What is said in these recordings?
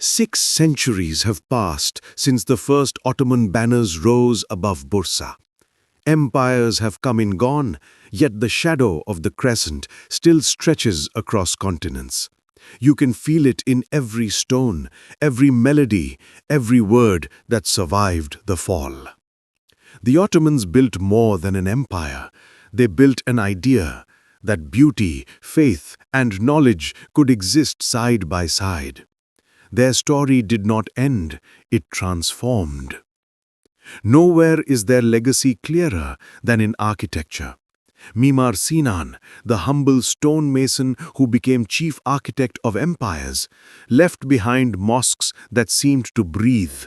6 centuries have passed since the first Ottoman banners rose above Bursa. Empires have come and gone, yet the shadow of the Crescent still stretches across continents. You can feel it in every stone, every melody, every word that survived the fall. The Ottomans built more than an empire. They built an idea that beauty, faith, and knowledge could exist side by side. Their story did not end, it transformed. Nowhere is their legacy clearer than in architecture. Mimar Sinan, the humble stonemason who became chief architect of empires, left behind mosques that seemed to breathe.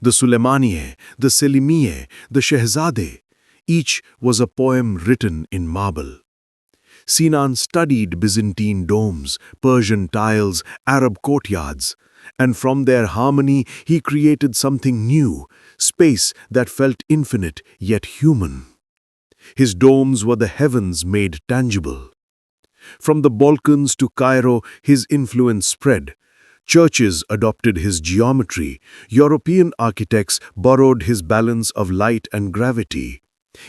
The Suleymaniye, the Selimiye, the Shehzade, each was a poem written in marble. Sinan studied Byzantine domes, Persian tiles, Arab courtyards, and from their harmony he created something new, space that felt infinite yet human. His domes were the heavens made tangible. From the Balkans to Cairo, his influence spread. Churches adopted his geometry. European architects borrowed his balance of light and gravity.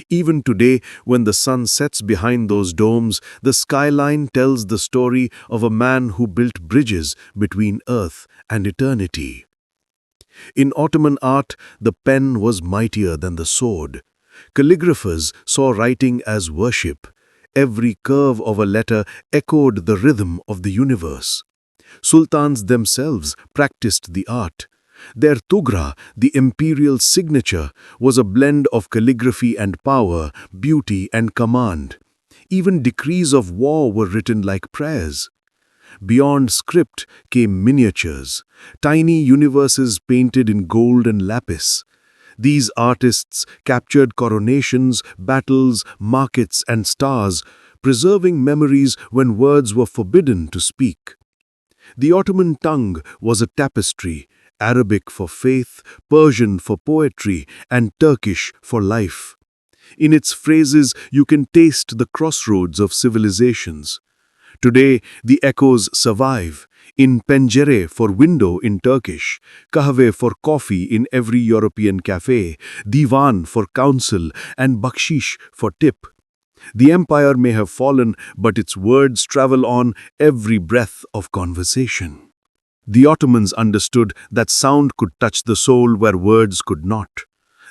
Even today, when the sun sets behind those domes, the skyline tells the story of a man who built bridges between earth and eternity. In Ottoman art, the pen was mightier than the sword. Calligraphers saw writing as worship. Every curve of a letter echoed the rhythm of the universe. Sultans themselves practiced the art. Their tugra, the imperial signature, was a blend of calligraphy and power, beauty and command. Even decrees of war were written like prayers. Beyond script came miniatures, tiny universes painted in gold and lapis. These artists captured coronations, battles, markets, and stars, preserving memories when words were forbidden to speak. The Ottoman tongue was a tapestry, Arabic for faith, Persian for poetry, and Turkish for life. In its phrases, you can taste the crossroads of civilizations. Today, the echoes survive. In pencere for window in Turkish, kahve for coffee in every European cafe, divan for counsel, and bakshish for tip. The empire may have fallen, but its words travel on every breath of conversation. The Ottomans understood that sound could touch the soul where words could not.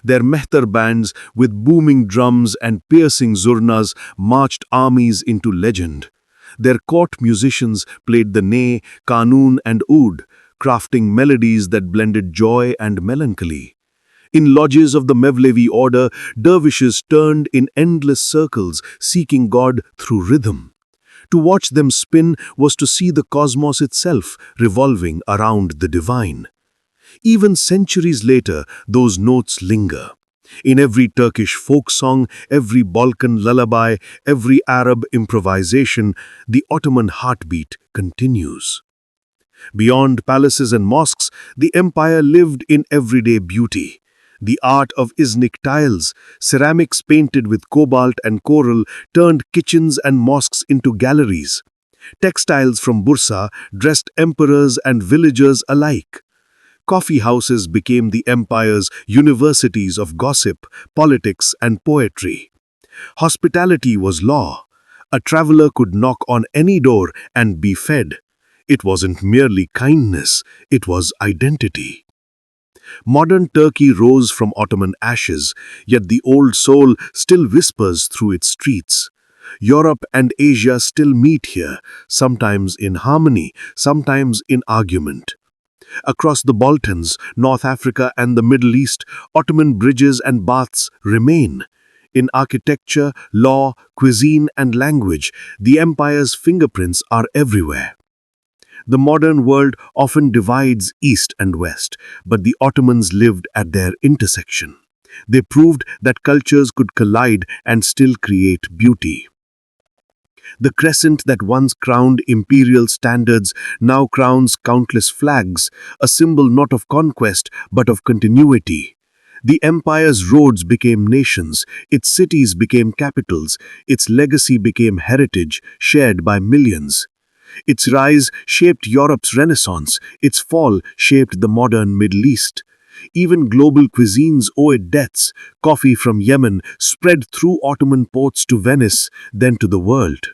Their mehter bands, with booming drums and piercing zurnas, marched armies into legend. Their court musicians played the ney, kanun, and oud, crafting melodies that blended joy and melancholy. In lodges of the Mevlevi order, dervishes turned in endless circles, seeking God through rhythm. To watch them spin was to see the cosmos itself revolving around the divine. Even centuries later, those notes linger. In every Turkish folk song, every Balkan lullaby, every Arab improvisation, the Ottoman heartbeat continues. Beyond palaces and mosques, the empire lived in everyday beauty. The art of Iznik tiles, ceramics painted with cobalt and coral, turned kitchens and mosques into galleries. Textiles from Bursa dressed emperors and villagers alike. Coffee houses became the empire's universities of gossip, politics, and poetry. Hospitality was law. A traveler could knock on any door and be fed. It wasn't merely kindness, it was identity. Modern Turkey rose from Ottoman ashes, yet the old soul still whispers through its streets. Europe and Asia still meet here, sometimes in harmony, sometimes in argument. Across the Balkans, North Africa, and the Middle East, Ottoman bridges and baths remain. In architecture, law, cuisine, and language, the empire's fingerprints are everywhere. The modern world often divides East and West, but the Ottomans lived at their intersection. They proved that cultures could collide and still create beauty. The crescent that once crowned imperial standards now crowns countless flags, a symbol not of conquest but of continuity. The empire's roads became nations, its cities became capitals, its legacy became heritage shared by millions. Its rise shaped Europe's Renaissance, its fall shaped the modern Middle East. Even global cuisines owe it debts. Coffee from Yemen spread through Ottoman ports to Venice, then to the world.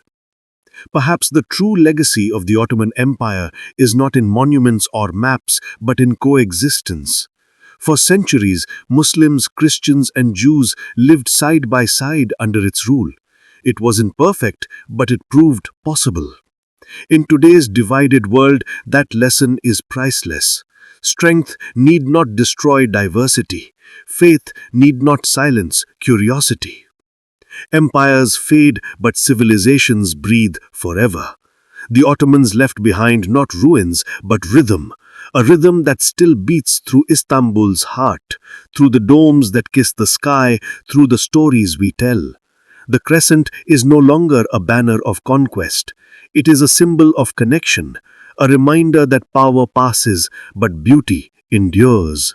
Perhaps the true legacy of the Ottoman Empire is not in monuments or maps, but in coexistence. For centuries, Muslims, Christians, and Jews lived side by side under its rule. It wasn't perfect, but it proved possible. In today's divided world, that lesson is priceless. Strength need not destroy diversity. Faith need not silence curiosity. Empires fade, but civilizations breathe forever. The Ottomans left behind not ruins, but rhythm. A rhythm that still beats through Istanbul's heart, through the domes that kiss the sky, through the stories we tell. The crescent is no longer a banner of conquest. It is a symbol of connection, a reminder that power passes, but beauty endures.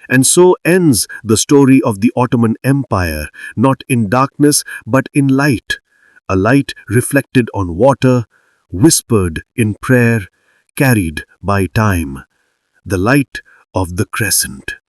And so ends the story of the Ottoman Empire, not in darkness, but in light. A light reflected on water, whispered in prayer, carried by time. The light of the Crescent.